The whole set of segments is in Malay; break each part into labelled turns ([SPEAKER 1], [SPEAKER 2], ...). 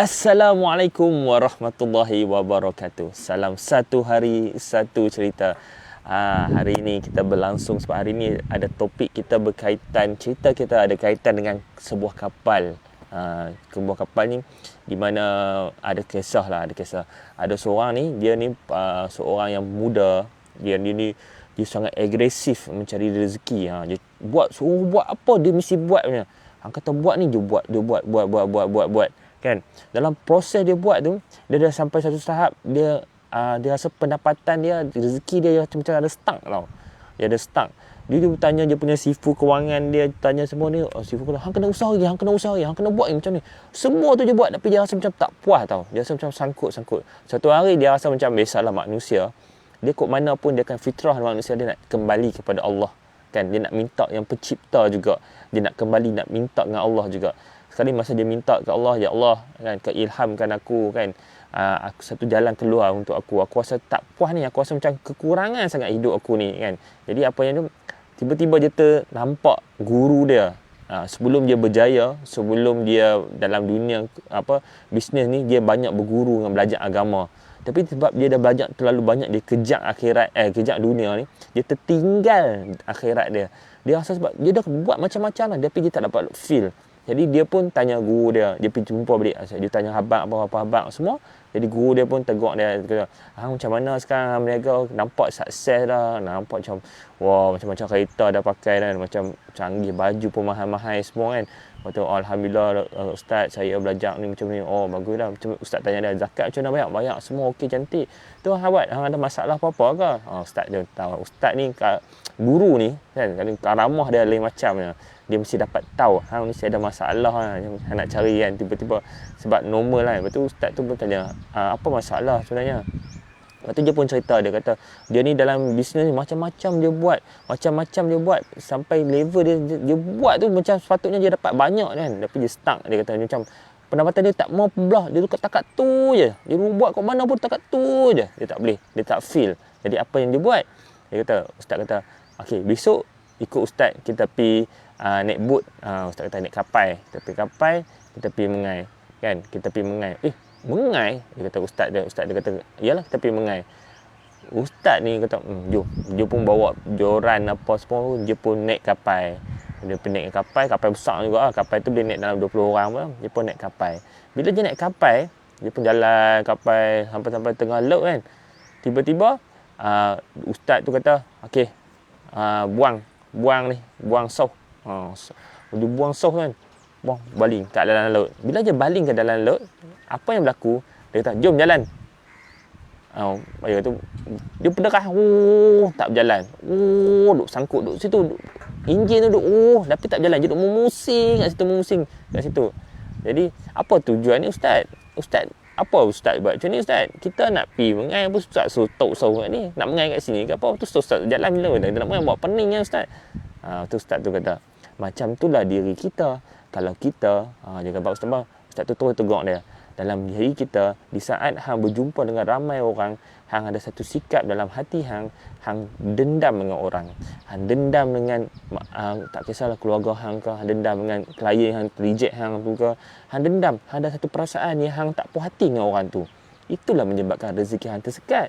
[SPEAKER 1] Assalamualaikum warahmatullahi wabarakatuh. Salam satu hari, satu cerita. Hari ini kita berlangsung sebab hari ini ada topik kita berkaitan, cerita kita ada kaitan dengan sebuah kapal. Sebuah kapal ni di mana ada kisah lah, ada kisah. Ada seorang ni, dia ni seorang yang muda, dia sangat agresif mencari rezeki. Dia suruh buat apa dia mesti buat punya. Hang kata buat ni dia buat. Kan, dalam proses dia buat tu, dia dah sampai satu tahap dia rasa pendapatan dia, rezeki dia macam ada stuck tau. Dia ada stuck. Dia bertanya dia punya sifu kewangan dia, tanya semua ni, sifu kata hang kena usaha lagi, hang kena buat macam ni. Semua tu dia buat tapi dia rasa macam tak puas tau. Dia rasa macam sangkut. Satu hari dia rasa macam biasalah manusia, dia kok mana pun dia akan fitrah manusia, dia nak kembali kepada Allah. Kan, dia nak minta yang pencipta juga. Dia nak kembali, nak minta dengan Allah juga. Sekali masa dia minta ke Allah, ya Allah, kan, keilhamkan aku, kan, aku satu jalan keluar untuk aku rasa tak puas ni, aku rasa macam kekurangan sangat hidup aku ni, kan. Jadi apa yang tu, tiba-tiba dia nampak guru dia, sebelum dia berjaya, sebelum dia dalam dunia bisnes ni, dia banyak berguru dengan belajar agama. Tapi sebab dia dah belajar terlalu banyak, dia kejap dunia ni, dia tertinggal akhirat dia. Dia rasa sebab dia dah buat macam-macam lah, tapi dia tak dapat feel. Jadi dia pun tanya guru dia pergi jumpa balik. Dia tanya apa habang semua. Jadi guru dia pun tegur dia, kata, macam mana sekarang berniaga, nampak sukses dah, nampak macam macam-macam kereta dah pakai dah, macam canggih, baju pun mahal-mahal semua, kan. Kata, alhamdulillah ustaz, saya belajar ni macam ni. Baguslah. Macam ustaz tanya dia, zakat macam mana bayar semua okey, cantik. Tu awak ada masalah apa-apa ke? Ustaz dia tahu. Ustaz ni guru ni, kan, kalau karamah dia lain macamnya. Dia mesti dapat tahu hang mesti ada masalah yang nak cari, kan. Tiba-tiba sebab normal lah. Lepas tu ustaz tu pun tanya, apa masalah sebenarnya? Lepas tu dia pun cerita, dia kata dia ni dalam bisnes ni macam-macam dia buat sampai level dia buat tu macam sepatutnya dia dapat banyak, kan, tapi dia stuck. Dia kata macam pendapatan dia tak mau belah, dia takat tu je, dia buat kat mana pun takat tu je, dia tak boleh, dia tak feel. Jadi apa yang dia buat, dia kata, ustaz kata, okey, besok ikut ustaz kita pergi naik boat. Ustaz kata naik kapal, kita pergi kapal, kita pergi Mengai, kan, kita pergi Mengai. Mengai? Dia kata ustaz dia kata, iyalah kita pergi Mengai. Ustaz ni kata, jom. Dia pun bawa joran apa semua, dia pun naik kapal. Dia pun naik kapal besar juga. Kapal tu dia naik dalam 20 orang pun. Dia pun naik kapal. Bila dia naik kapal, dia pun jalan kapal sampai tengah laut, kan. Tiba-tiba ustaz tu kata, okey, buang sauh. Dia buang sauh, kan. Baling kat dalam laut. Bila dia baling ke dalam laut, apa yang berlaku? Dia kata, jom jalan. Tu dia penderah, tak berjalan. Duk sangkut duk situ. Enjin tu duk tapi tak berjalan. Dia duk memusing kat situ. Jadi apa tujuan ni ustaz? Apa ustaz buat macam ni ustaz? Kita nak pergi Mengai apa ustaz suruh kat ni? Nak Mengai kat sini ke apa? Tu ustaz jalan bila nak Mengai buat pening kan ustaz? Tu ustaz tu kata, macam itulah diri kita. Kalau kita dia kata ustaz tu terus tegur dia. Dalam diri kita, di saat hang berjumpa dengan ramai orang, hang ada satu sikap dalam hati hang dendam dengan orang. Hang dendam dengan tak kisahlah keluarga hang ke, hang dendam dengan klien hang reject hang tu ke. Hang dendam, hang ada satu perasaan yang hang tak puas hati dengan orang tu. Itulah menyebabkan rezeki hang tersekat.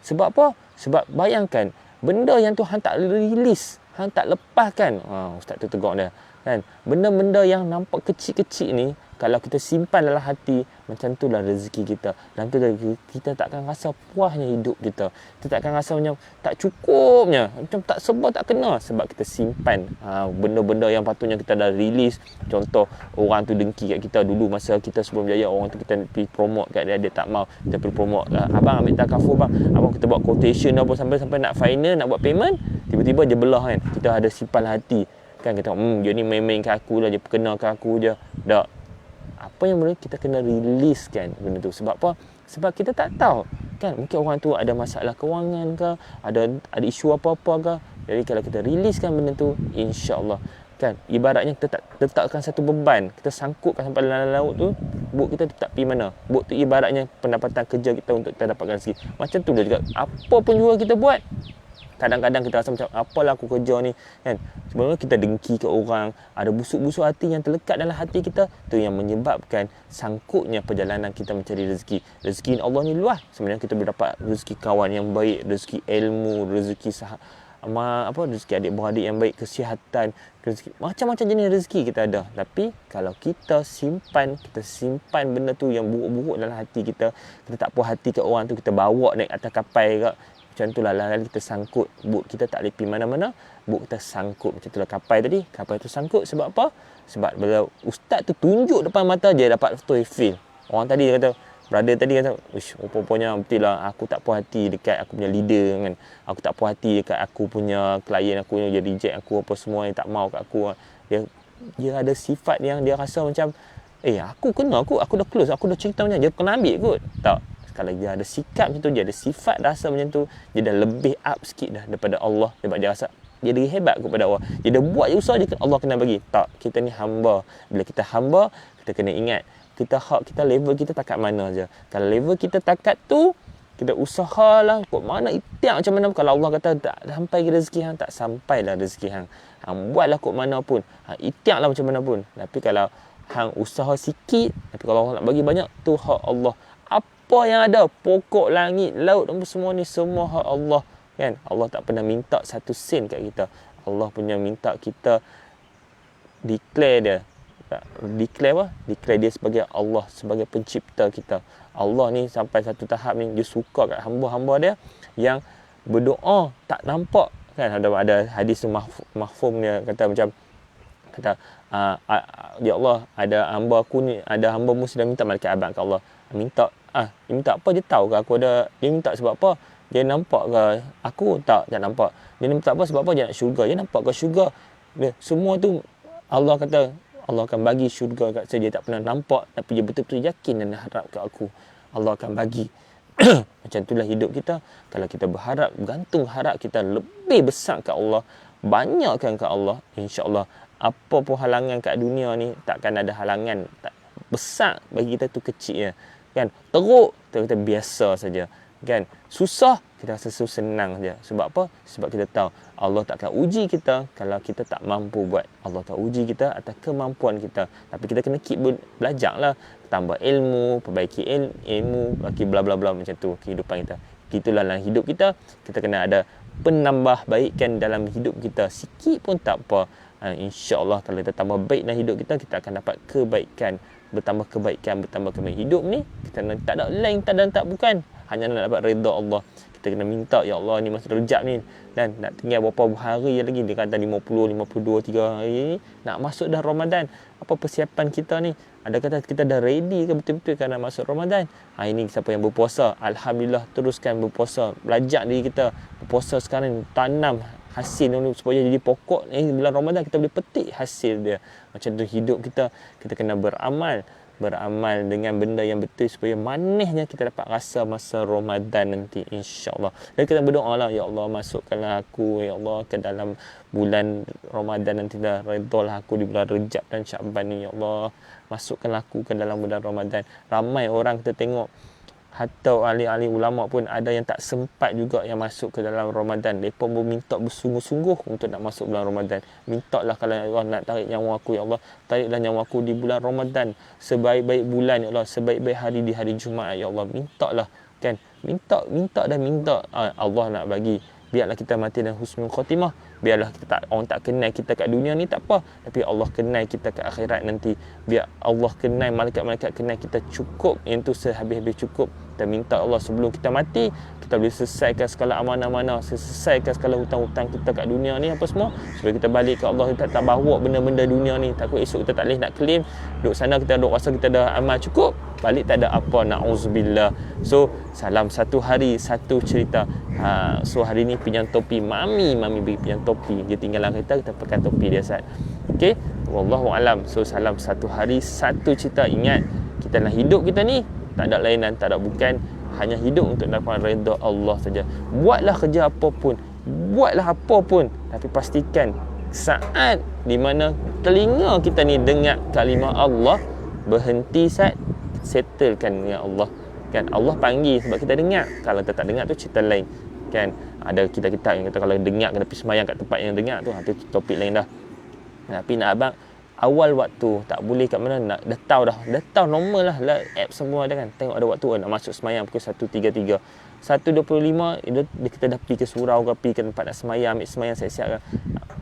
[SPEAKER 1] Sebab apa? Sebab bayangkan, benda yang tu hang tak release, hang tak lepaskan. Ustaz tu tegur dia, kan. Benda-benda yang nampak kecil-kecil ni, kalau kita simpan dalam hati, macam itulah rezeki kita. Dan tu kita takkan rasa puasnya hidup kita. Kita takkan rasa macam tak cukupnya, macam tak sebab tak kena, sebab kita simpan benda-benda yang patutnya kita dah release. Contoh, orang tu dengki kat kita dulu masa kita sebelum berjaya, orang tu kita pergi promote kat dia tak mau, kita pergi promote, abang ambil takaful bang, abang kita buat quotation apa sampai nak final, nak buat payment, tiba-tiba dia belah, kan. Kita ada simpan hati, kan, kita dia ni main-main kat aku lah, dia perkenal kat aku je. Tak. Apa yang boleh kita kena release, kan, benda tu. Sebab apa? Sebab kita tak tahu, kan, mungkin orang tu ada masalah kewangan ke, ada isu apa-apa ke. Jadi kalau kita releasekan benda tu, insya-Allah, kan, ibaratnya kita tak letakkan satu beban, kita sangkutkan sampai dalam laut tu, bot kita tetap pergi mana? Bot tu ibaratnya pendapatan kerja kita untuk kita dapatkan rezeki. Macam tu dia juga. Apa pun juga kita buat, Kadang-kadang kita rasa macam, apalah aku kerja ni, kan? Sebenarnya kita dengki ke orang, ada busuk-busuk hati yang terlekat dalam hati kita, tu yang menyebabkan sangkutnya perjalanan kita mencari rezeki. Rezeki Allah ni luas. Sebenarnya kita boleh dapat rezeki kawan yang baik, rezeki ilmu, rezeki rezeki adik-beradik yang baik, kesihatan, rezeki, macam-macam jenis rezeki kita ada. Tapi kalau kita simpan benda tu yang buruk-buruk dalam hati kita, kita tak puas hati kat orang tu, kita bawa naik atas kapal ke, macam tu lah lalu kita sangkut, but kita tak boleh pergi mana-mana, but kita sangkut. Macam tu lah kapal tu sangkut sebab apa? Sebab bila ustaz tu tunjuk depan mata je dapat betul feel. Orang tadi kata, brother tadi kata, rupanya betul lah aku tak puas hati dekat aku punya leader kan. Aku tak puas hati dekat aku punya klien aku yang dia reject aku apa semua, yang tak mau kat aku. Dia ada sifat yang dia rasa macam aku dah close, aku dah cerita macam dia kena ambil kot. Tak. Kalau dia ada sikap macam tu, dia ada sifat rasa macam tu, dia dah lebih up sikit dah daripada Allah. Sebab dia rasa dia lagi hebat kepada Allah. Dia dah buat je usaha, Allah kena bagi. Tak, kita ni hamba. Bila kita hamba, kita kena ingat kita level kita takat mana je. Kalau level kita takat tu, kita usahalah kok mana, ikhtiar macam mana. Kalau Allah kata tak sampai ke rezeki hang, tak sampailah rezeki hang. Hang buatlah kok mana pun, ikhtiarlah macam mana pun. Tapi kalau hang usaha sikit, tapi kalau Allah nak bagi banyak, tu hak Allah. Apa yang ada, pokok, langit, laut, semua ni semua hak Allah, kan? Allah tak pernah minta satu sen kat kita. Allah punya minta kita declare dia. Declare dia sebagai Allah, sebagai pencipta kita. Allah ni sampai satu tahap ni dia suka kat hamba-hamba dia yang berdoa tak nampak, kan? Ada hadis mahfum dia kata macam ya Allah, ada hamba-Mu sedang minta malaikat abad ke Allah. Dia minta apa? Dia tahu ke aku ada, dia minta sebab apa? Dia nampak ke aku? Tak nampak. Dia minta apa? Sebab apa? Dia nak syurga. Dia nampak ke syurga? Semua tu Allah kata Allah akan bagi syurga kat saya. Dia tak pernah nampak, tapi dia betul-betul yakin dan harap kat aku, Allah akan bagi. Macam itulah hidup kita. Kalau kita berharap, gantung harap kita lebih besar kat Allah, banyakkan kat Allah, insya-Allah apa pun halangan kat dunia ni, takkan ada halangan besar bagi kita tu kecil je, kan? Teruk kita biasa saja, kan? Susah kita rasa senang je. Sebab apa? Sebab kita tahu Allah takkan uji kita kalau kita tak mampu buat. Allah tak uji kita atas kemampuan kita. Tapi kita kena keep belajarlah, tambah ilmu, perbaiki ilmu, bagi bla bla bla, macam tu kehidupan kita. Gitulah dalam hidup kita, kita kena ada penambah baikkan dalam hidup kita. Sikit pun tak apa. InsyaAllah kalau kita tambah baik dalam hidup kita, kita akan dapat kebaikan. Bertambah kebaikan. Hidup ni kita tak ada lain, tak ada tak bukan, hanya nak dapat redha Allah. Kita kena minta, ya Allah, ni masa Rejab ni, dan nak tinggal berapa hari lagi, dia kata 50, 52, 3 hari ni nak masuk dah Ramadan. Apa persiapan kita ni? Ada kata kita dah ready ke betul-betul kan nak masuk Ramadan? Ini siapa yang berpuasa, alhamdulillah, teruskan berpuasa. Belajar diri kita berpuasa sekarang, tanam hasil dulu supaya jadi pokok bulan Ramadan kita boleh petik hasil dia. Macam tu hidup kita kena beramal dengan benda yang betul supaya manisnya kita dapat rasa masa Ramadan nanti, insya-Allah. Dan kita berdoa lah, ya Allah, masukkanlah aku, ya Allah, ke dalam bulan Ramadan nanti dah, redhalah aku di bulan Rejab dan Syaban ni, ya Allah. Masukkanlah aku ke dalam bulan Ramadan. Ramai orang kita tengok, hatta ahli-ahli ulama pun ada yang tak sempat juga yang masuk ke dalam Ramadan. Mereka pun minta bersungguh-sungguh untuk nak masuk bulan Ramadan. Mintalah kalau Allah nak tarik nyawa aku, ya Allah, tariklah nyawa aku di bulan Ramadan, sebaik-baik bulan, ya Allah, sebaik-baik hari di hari Jumaat, ya Allah. Mintalah, kan? Minta. Allah nak bagi. Biarlah kita mati dengan husnul khatimah. Biarlah orang tak kenal kita kat dunia ni, tak apa, tapi Allah kenal kita kat akhirat nanti. Biar Allah kenal, malaikat-malaikat kenal kita cukup, yang tu sehabis-habis cukup. Kita minta Allah sebelum kita mati, kita boleh selesaikan segala amanah-amanah, selesaikan segala hutang-hutang kita kat dunia ni apa semua, supaya kita balik ke Allah. Kita tak bawa benda-benda dunia ni, takut esok kita tak boleh nak claim. Duduk sana kita duduk rasa kita dah amal cukup, balik tak ada apa, na'udzubillah. So salam satu hari satu cerita. So hari ni pinjam topi mami bagi pinjam topi. Dia tinggalan kereta, kita pakai topi dia, Ustaz. Okey, wallahu alam. So salam satu hari satu cerita. Ingat, kita dalam hidup kita ni tak ada lainan, tak ada bukan, hanya hidup untuk dapat redha Allah saja. Buatlah kerja apa pun, tapi pastikan saat di mana telinga kita ni dengar kalimah Allah, berhenti saat, settlekan dengan Allah, kan? Allah panggil sebab kita dengar. Kalau kita tak dengar tu cerita lain. kan. Ada kitab-kitab yang kata kalau dengar kena pergi semayang kat tempat yang dengar tu, itu topik lain dah. Tapi nak abang, awal waktu tak boleh kat mana, nak dah tahu normal lah app semua ada kan. Tengok ada waktu nak masuk semayang pukul 1.33, 1.25 dia kita dah pergi ke surau ke, pergi ke tempat nak semayang, ambil semayang siap-siap kan.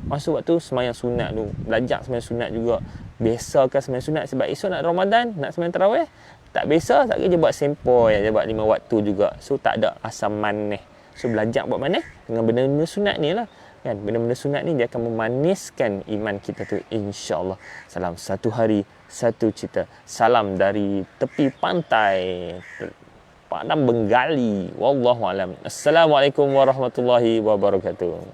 [SPEAKER 1] Masuk waktu semayang sunat tu, belajar semayang sunat juga. Biasakan semayang sunat, sebab esok nak Ramadan, nak semayang tarawih. Tak biasa, tak kerja buat sempoi je, buat 5 waktu juga. So tak ada asam manis. So belajar buat mana dengan benda-benda sunat ni lah kan. Benda-benda sunat ni dia akan memaniskan iman kita tu, insya-Allah. Salam satu hari satu cerita. Salam dari tepi pantai Padang Bengali. Wallahu alam. Assalamualaikum warahmatullahi wabarakatuh.